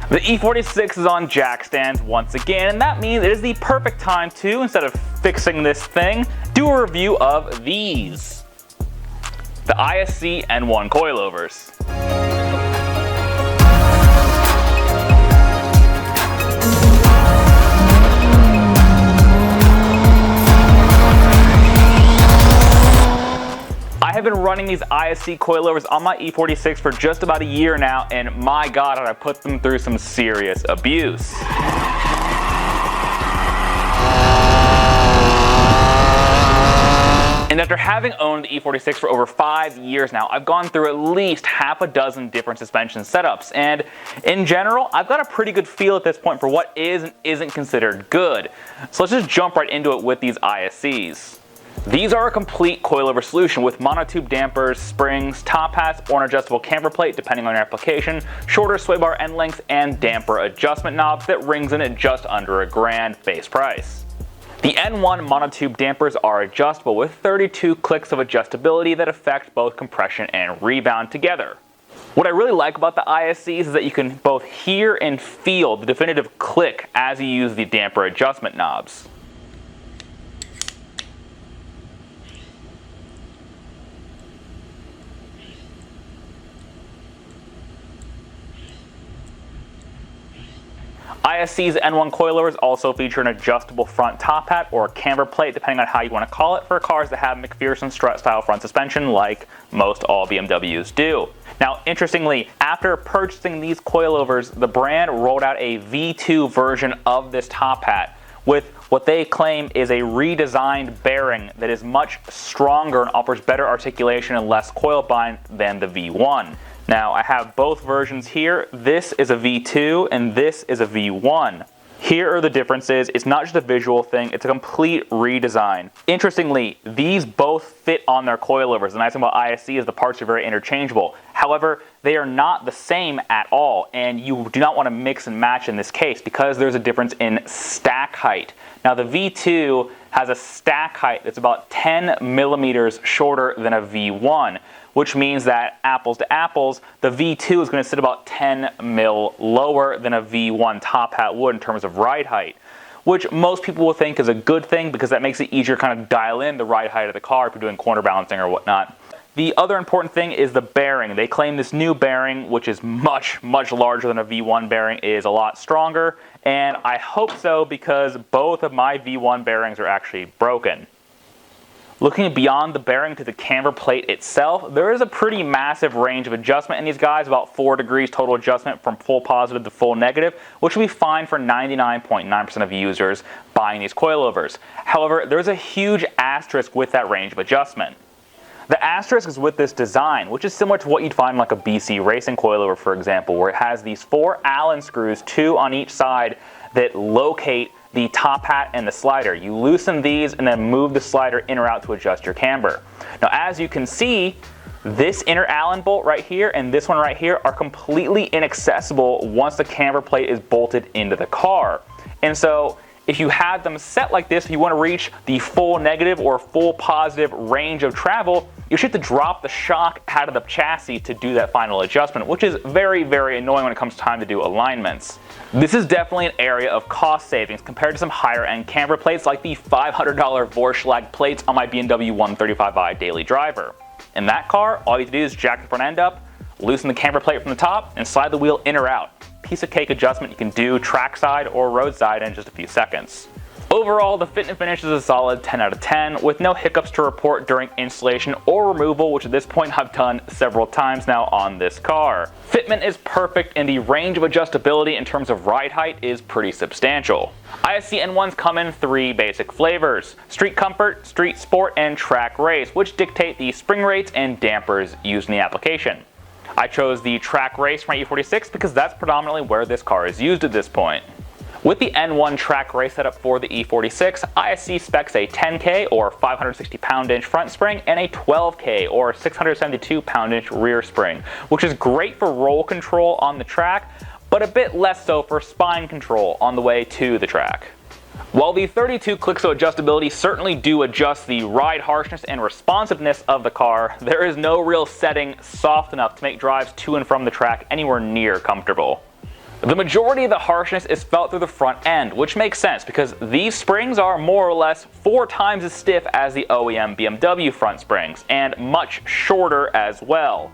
The E46 is on jack stands once again, and that means it is the perfect time to, instead of fixing this thing, do a review of these. The ISC N1 coilovers. I have been running these ISC coilovers on my E46 for just about a year now, and my god, have I put them through some serious abuse. And after having owned the E46 for over 5 years now, I've gone through at least half a dozen different suspension setups, and in general, I've got a pretty good feel at this point for what is and isn't considered good. So let's just jump right into it with these ISCs. These are a complete coilover solution with monotube dampers, springs, top hats, or an adjustable camber plate depending on your application, shorter sway bar end lengths, and damper adjustment knobs that rings in at just under $1,000 base price. The N1 monotube dampers are adjustable with 32 clicks of adjustability that affect both compression and rebound together. What I really like about the ISCs is that you can both hear and feel the definitive click as you use the damper adjustment knobs. ISC's N1 coilovers also feature an adjustable front top hat or camber plate, depending on how you want to call it, for cars that have McPherson strut style front suspension like most all BMWs do. Now, interestingly, after purchasing these coilovers, the brand rolled out a V2 version of this top hat with what they claim is a redesigned bearing that is much stronger and offers better articulation and less coil bind than the V1. Now, I have both versions here. This is a V2 and this is a V1. Here are the differences. It's not just a visual thing, it's a complete redesign. Interestingly, these both fit on their coilovers. The nice thing about ISC is the parts are very interchangeable. However, they are not the same at all, and you do not want to mix and match in this case because there's a difference in stack height. Now, the V2 has a stack height that's about 10 millimeters shorter than a V1, which means that apples to apples, the V2 is going to sit about 10 mil lower than a V1 top hat would in terms of ride height, which most people will think is a good thing because that makes it easier to kind of dial in the ride height of the car if you're doing corner balancing or whatnot. The other important thing is the bearing. They claim this new bearing, which is much larger than a V1 bearing, is a lot stronger, and I hope so because both of my V1 bearings are actually broken. Looking beyond the bearing to the camber plate itself, there is a pretty massive range of adjustment in these guys, about 4 degrees total adjustment from full positive to full negative, which will be fine for 99.9% of users buying these coilovers. However, there's a huge asterisk with that range of adjustment. The asterisk is with this design, which is similar to what you'd find in like a BC racing coilover, for example, where it has these 4 Allen screws, 2 on each side, that locate the top hat and the slider. You loosen these and then move the slider in or out to adjust your camber. Now, as you can see, this inner Allen bolt right here and this one right here are completely inaccessible once the camber plate is bolted into the car. And so if you had them set like this, if you want to reach the full negative or full positive range of travel, you should have to drop the shock out of the chassis to do that final adjustment, which is very annoying when it comes time to do alignments. This is definitely an area of cost savings compared to some higher end camber plates like the $500 Vorschlag plates on my BMW 135i Daily Driver. In that car, all you have to do is jack the front end up, loosen the camber plate from the top, and slide the wheel in or out. Piece of cake adjustment you can do trackside or roadside in just a few seconds. Overall, the fit and finish is a solid 10 out of 10 with no hiccups to report during installation or removal, which at this point I've done several times now on this car. Fitment is perfect and the range of adjustability in terms of ride height is pretty substantial. ISC N1s come in 3 basic flavors: Street Comfort, Street Sport, and Track Race, which dictate the spring rates and dampers used in the application. I chose the Track Race for my E46 because that's predominantly where this car is used at this point. With the N1 Track Race setup for the E46, ISC specs a 10K or 560 pound-inch front spring and a 12K or 672 pound-inch rear spring, which is great for roll control on the track, but a bit less so for spine control on the way to the track. While the 32 clicks of adjustability certainly do adjust the ride harshness and responsiveness of the car, there is no real setting soft enough to make drives to and from the track anywhere near comfortable. The majority of the harshness is felt through the front end, which makes sense because these springs are more or less 4 times as stiff as the OEM BMW front springs, and much shorter as well.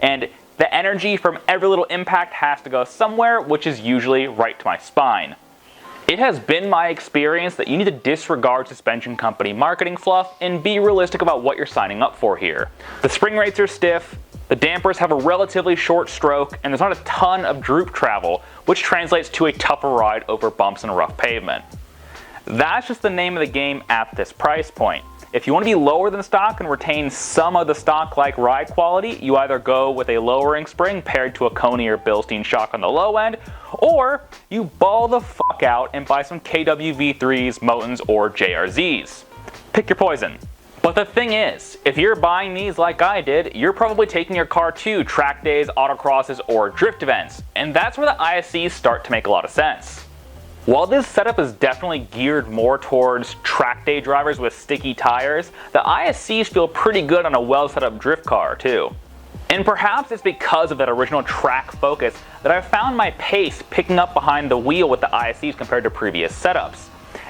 And the energy from every little impact has to go somewhere, which is usually right to my spine. It has been my experience that you need to disregard suspension company marketing fluff and be realistic about what you're signing up for here. The spring rates are stiff, the dampers have a relatively short stroke, and there's not a ton of droop travel, which translates to a tougher ride over bumps and rough pavement. That's just the name of the game at this price point. If you want to be lower than stock and retain some of the stock-like ride quality, you either go with a lowering spring paired to a Coney or Bilstein shock on the low end, or you ball the fuck out and buy some KWV3s, Motons, or JRZs. Pick your poison. But the thing is, if you're buying these like I did, you're probably taking your car to track days, autocrosses, or drift events, and that's where the ISCs start to make a lot of sense. While this setup is definitely geared more towards track day drivers with sticky tires, the ISCs feel pretty good on a well set up drift car too. And perhaps it's because of that original track focus that I've found my pace picking up behind the wheel with the ISCs compared to previous setups.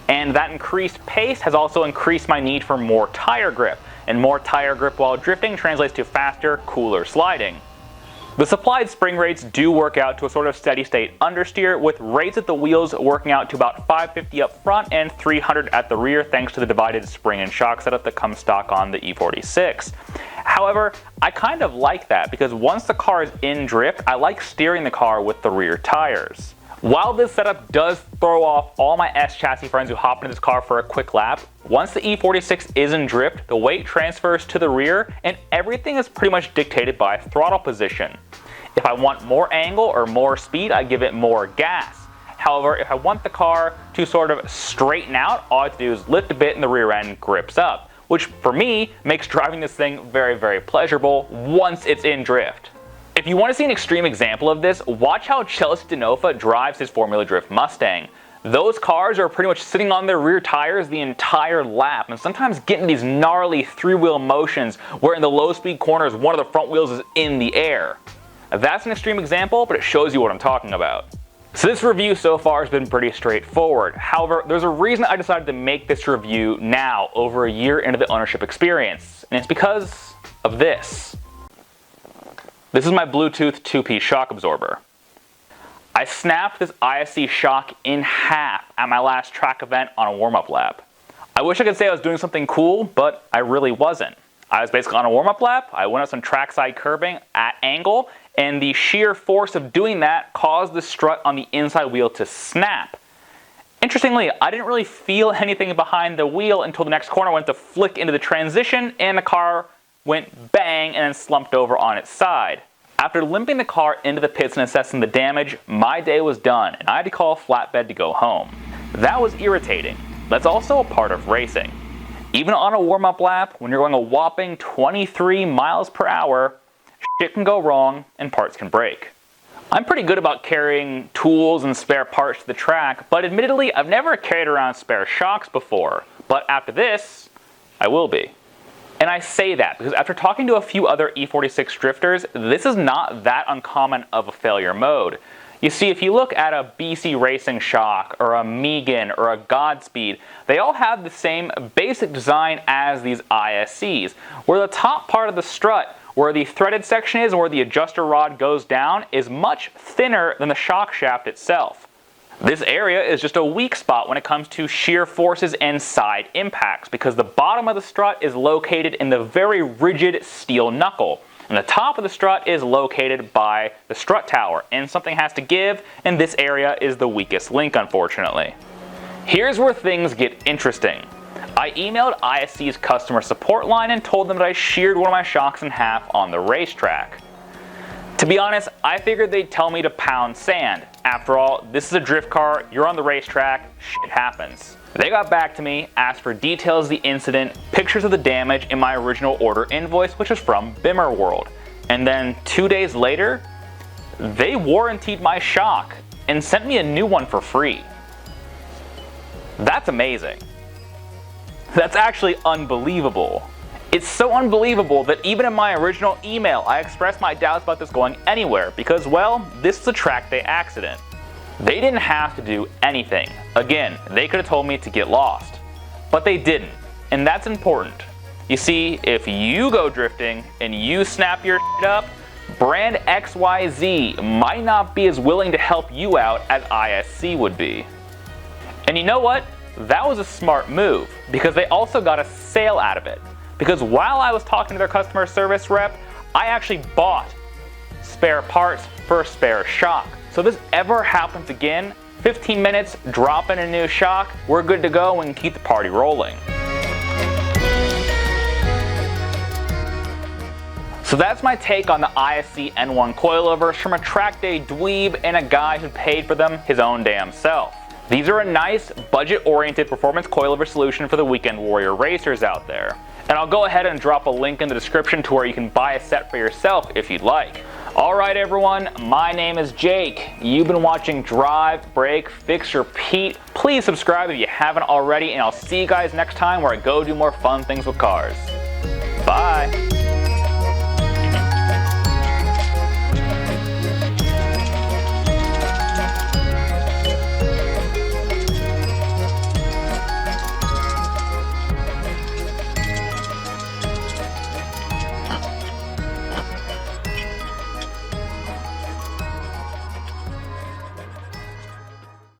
And that increased pace has also increased my need for more tire grip, and more tire grip while drifting translates to faster, cooler sliding. The supplied spring rates do work out to a sort of steady state understeer, with rates at the wheels working out to about 550 up front and 300 at the rear thanks to the divided spring and shock setup that comes stock on the E46. However, I kind of like that because once the car is in drift, I like steering the car with the rear tires. While this setup does throw off all my S chassis friends who hop into this car for a quick lap, once the E46 is in drift, the weight transfers to the rear and everything is pretty much dictated by throttle position. If I want more angle or more speed, I give it more gas. However, if I want the car to sort of straighten out, all I have to do is lift a bit and the rear end grips up, which for me makes driving this thing very, very pleasurable once it's in drift. If you want to see an extreme example of this, watch how Chelsea Denofa drives his Formula Drift Mustang. Those cars are pretty much sitting on their rear tires the entire lap, and sometimes getting these gnarly three-wheel motions where in the low-speed corners one of the front wheels is in the air. That's an extreme example, but it shows you what I'm talking about. So this review so far has been pretty straightforward. However, there's a reason I decided to make this review now, over a year into the ownership experience, and it's because of this. This is my Bluetooth 2-piece shock absorber. I snapped this ISC shock in half at my last track event on a warm-up lap. I wish I could say I was doing something cool, but I really wasn't. I was basically on a warm-up lap, I went up some trackside curbing at angle, and the sheer force of doing that caused the strut on the inside wheel to snap. Interestingly, I didn't really feel anything behind the wheel until the next corner went to flick into the transition and the car went bang and then slumped over on its side. After limping the car into the pits and assessing the damage, my day was done and I had to call a flatbed to go home. That was irritating. That's also a part of racing. Even on a warm-up lap, when you're going a whopping 23 miles per hour, shit can go wrong and parts can break. I'm pretty good about carrying tools and spare parts to the track, but admittedly, I've never carried around spare shocks before. But after this, I will be. And I say that because after talking to a few other E46 drifters, this is not that uncommon of a failure mode. You see, if you look at a BC Racing shock, or a Megan, or a Godspeed, they all have the same basic design as these ISCs, where the top part of the strut, where the threaded section is and where the adjuster rod goes down, is much thinner than the shock shaft itself. This area is just a weak spot when it comes to shear forces and side impacts, because the bottom of the strut is located in the very rigid steel knuckle, and the top of the strut is located by the strut tower, and something has to give, and this area is the weakest link, unfortunately. Here's where things get interesting. I emailed ISC's customer support line and told them that I sheared one of my shocks in half on the racetrack. To be honest, I figured they'd tell me to pound sand. After all, this is a drift car, you're on the racetrack, shit happens. They got back to me, asked for details of the incident, pictures of the damage in my original order invoice, which was from Bimmer World. And then 2 days later, they warrantied my shock and sent me a new one for free. That's amazing. That's actually unbelievable. It's so unbelievable that even in my original email, I expressed my doubts about this going anywhere because, well, this is a track day accident. They didn't have to do anything. Again, they could have told me to get lost. But they didn't, and that's important. You see, if you go drifting and you snap your shit up, brand XYZ might not be as willing to help you out as ISC would be. And you know what? That was a smart move, because they also got a sale out of it. Because while I was talking to their customer service rep, I actually bought spare parts for a spare shock. So if this ever happens again, 15 minutes, drop in a new shock, we're good to go and keep the party rolling. So that's my take on the ISC N1 coilovers from a track day dweeb and a guy who paid for them his own damn self. These are a nice, budget-oriented performance coilover solution for the weekend warrior racers out there. And I'll go ahead and drop a link in the description to where you can buy a set for yourself if you'd like. Alright everyone, my name is Jake. You've been watching Drive, Brake, Fix, Repeat. Please subscribe if you haven't already, and I'll see you guys next time where I go do more fun things with cars. Bye!